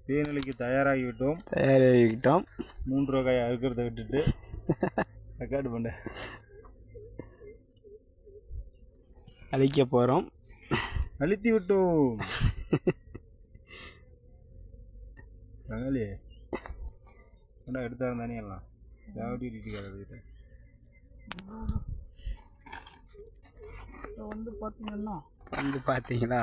தேனலிக்கு தயாராகிவிட்டோம். 3 ரூபாய் அறுக்கிறத விட்டுட்டு ரெக்கார்டு பண்ண அழிக்க போகிறோம். அழுத்தி விட்டோம். பங்காளியே என்ன எடுத்தாங்க தானே எல்லாம் தேவடிட்டு பார்த்தீங்களா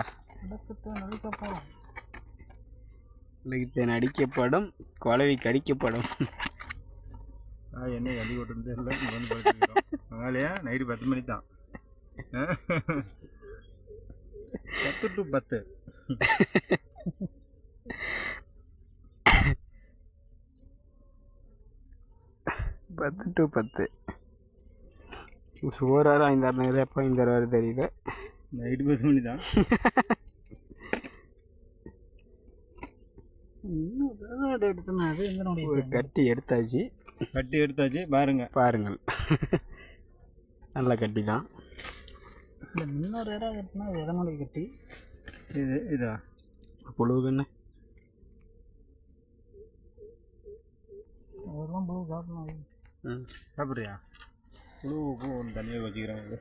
தேன் அடிக்கப்படும், குழவி கடிக்கப்படும். என்ன அடி கொட்டு தெரியல. வந்து படுத்துக்கிறோம். பங்காளியா நைட்டு 10 மணி தான். 10 to 10. 10 to 10. சோறாரு 5-6 எப்போ இந்த வாரம் தெரியல. நைட்டு 10 மணி தான். ஒரு கட்டி எடுத்தாச்சு. பாருங்கள். நல்ல கட்டி தான். இன்னொரு இடம் கட்டினா எதனால கட்டி இதா புழுவுன்னு அதெல்லாம் புழு சாப்பிடணும். சாப்பிட்றியா? புழுவுக்கும் ஒன்று தனியாக வச்சுக்கிறாங்க.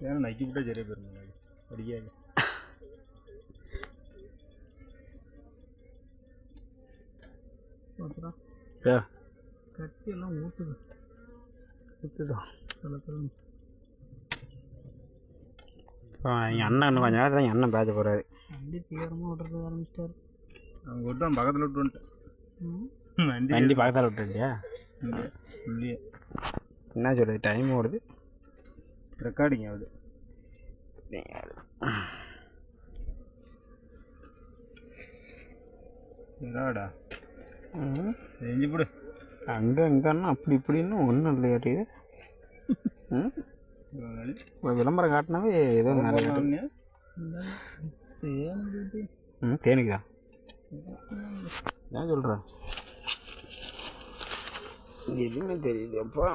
ஏன்னா நக்கி விட்டால் சரியாக போயிருங்க. அடிக்காது. கட்டி எல்லாம் ஊற்றுதான். எங்கள் அண்ணன் இன்னும் கொஞ்சம் நேரத்தில் எங்கள் அண்ணன் பேச போகிறாரு. வண்டி தீவிரமாக விட்டுறது ஆரம்பிச்சிட்டாரு. அவங்க விட்டு பக்கத்தில் விட்டு வந்துட்டேன். வண்டி பக்கத்தில் விட்டுருக்கியா? இல்லையே. என்ன சொல்கிறது, டைம் ஓடுது. ரெக்கார்டிங் ஆகுது. என்னடா செஞ்சு போடு. அங்கே இங்கன்னா அப்படி இப்படின்னு ஒன்றும் இல்லையாட்டி. விளம்பரம் காட்டினாவே ஏதோ நிறைய தேனுக்கு தான். ஏன் சொல்கிறேன் எதுவுமே தெரியுது அப்பா.